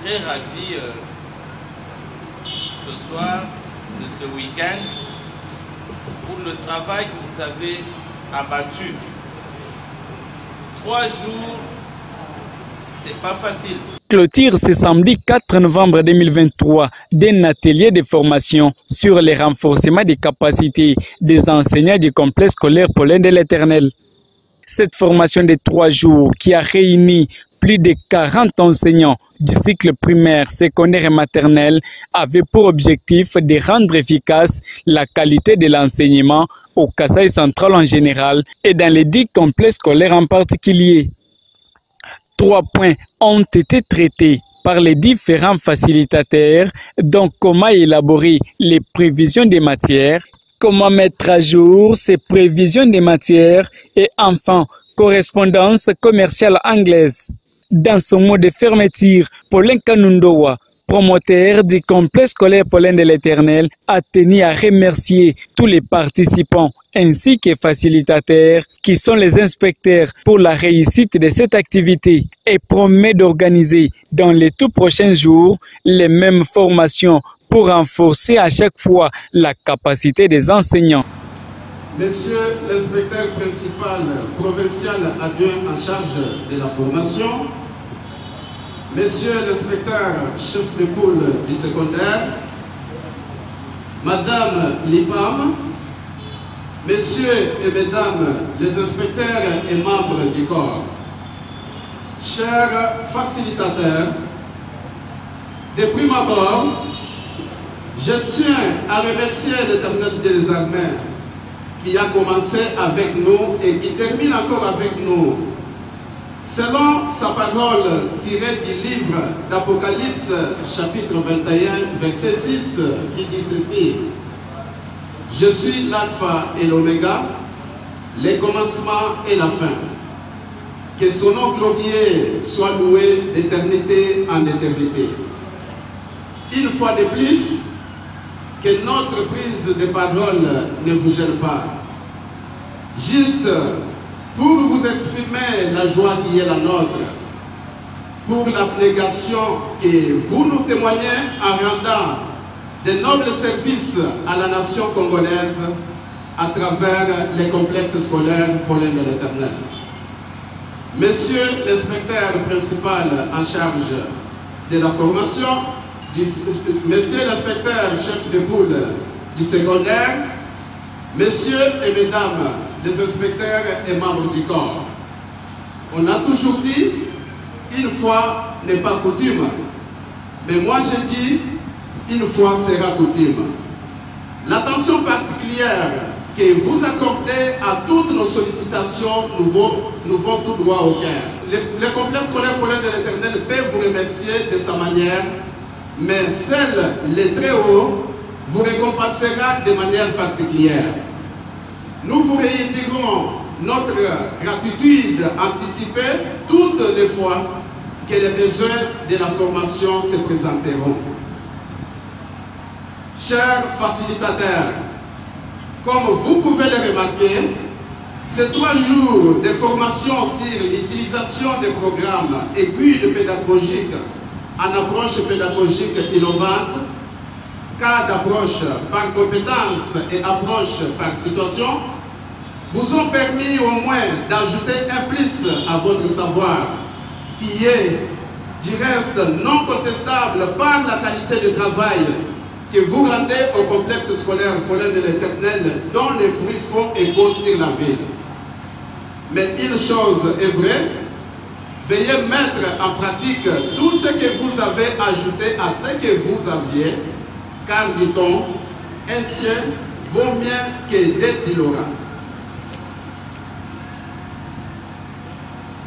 très ravi ce soir, de ce week-end, pour le travail que vous avez abattu. 3 jours, c'est pas facile. Clôture ce samedi 4 novembre 2023 d'un atelier de formation sur le renforcement des capacités des enseignants du complexe scolaire Paulin de l'Éternel. Cette formation de 3 jours qui a réuni plus de 40 enseignants du cycle primaire, secondaire et maternel avait pour objectif de rendre efficace la qualité de l'enseignement au Kasaï central en général et dans les 10 complexes scolaires en particulier. 3 points ont été traités par les différents facilitateurs, dont comment élaborer les prévisions des matières, comment mettre à jour ces prévisions des matières et enfin correspondance commerciale anglaise. Dans son mot de fermeture, Paulin Kanundowa, promoteur du complexe scolaire Paulin de l'Éternel, a tenu à remercier tous les participants ainsi que facilitateurs qui sont les inspecteurs pour la réussite de cette activité et promet d'organiser dans les tout prochains jours les mêmes formations pour renforcer à chaque fois la capacité des enseignants. Monsieur l'inspecteur principal provincial adjoint en charge de la formation, Monsieur l'inspecteur chef de pôle du secondaire, Madame l'IPAM, Messieurs et Mesdames les inspecteurs et membres du corps, chers facilitateurs, de prime abord, je tiens à remercier l'Éternel des armées qui a commencé avec nous et qui termine encore avec nous. Selon sa parole tirée du livre d'Apocalypse, chapitre 21, verset 6, qui dit ceci: « Je suis l'alpha et l'oméga, le commencement et la fin. Que son nom glorieux soit loué d'éternité en éternité. » Une fois de plus, que notre prise de parole ne vous gêne pas. Juste pour vous exprimer la joie qui est la nôtre, pour l'abnégation que vous nous témoignez en rendant de nobles services à la nation congolaise à travers les complexes scolaires Paulin de l'Éternel. Monsieur l'inspecteur principal en charge de la formation, Monsieur l'inspecteur chef de poule du secondaire, Messieurs et Mesdames les inspecteurs et membres du corps, on a toujours dit, une fois n'est pas coutume, mais moi je dis, une fois sera coutume. L'attention particulière que vous accordez à toutes nos sollicitations nous vont tout droit au cœur. Le complexe scolaire Paulin de l'Éternel peut vous remercier de sa manière, mais celle, les très hauts, vous récompensera de manière particulière. Nous vous réitérons notre gratitude anticipée toutes les fois que les besoins de la formation se présenteront. Chers facilitateurs, comme vous pouvez le remarquer, ces 3 jours de formation sur l'utilisation des programmes et guides pédagogiques en approche pédagogique innovante, cas d'approche par compétence et approche par situation, vous ont permis au moins d'ajouter un plus à votre savoir, qui est du reste non contestable par la qualité de travail que vous rendez au complexe scolaire Paulin de l'Éternel, dont les fruits font écho sur la ville. Mais une chose est vraie, veuillez mettre en pratique tout ce que vous avez ajouté à ce que vous aviez, car, dit-on, un tien vaut mieux que 2 il aura.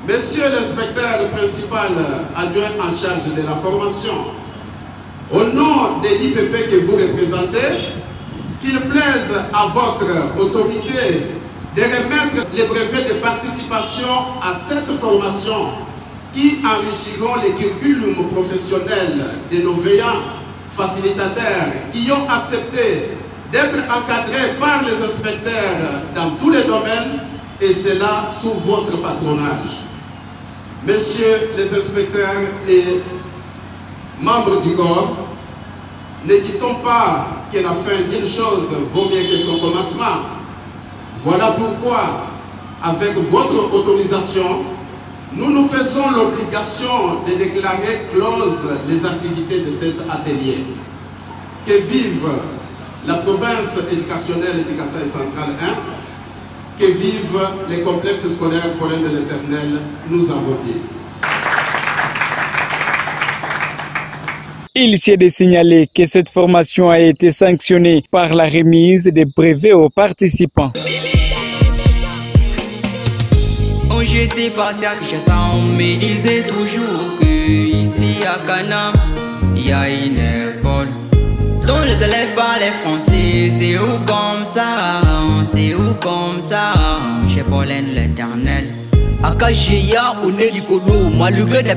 Monsieur l'inspecteur principal adjoint en charge de la formation, au nom de l'IPP que vous représentez, qu'il plaise à votre autorité de remettre les brevets de participation à cette formation qui enrichiront les curriculums professionnels de nos veillants facilitateurs qui ont accepté d'être encadrés par les inspecteurs dans tous les domaines, et cela sous votre patronage. Messieurs les inspecteurs et membres du corps, ne quittons pas que la fin d'une chose vaut mieux que son commencement. Voilà pourquoi, avec votre autorisation, nous nous faisons l'obligation de déclarer closes les activités de cet atelier. Que vive la province éducationnelle du Kasaï central 1, que vive les complexes scolaires Pollen de l'Éternel, nous avons dit. Il s'y est de signaler que cette formation a été sanctionnée par la remise des brevets aux participants. Je sais pas que je sens, mais ils disaient toujours qu'ici à Cana, il y a une école dont les élèves parlent français. C'est où comme ça, c'est où comme ça, chez Pollen l'Éternel. Akashia, on est du colo, moi le gars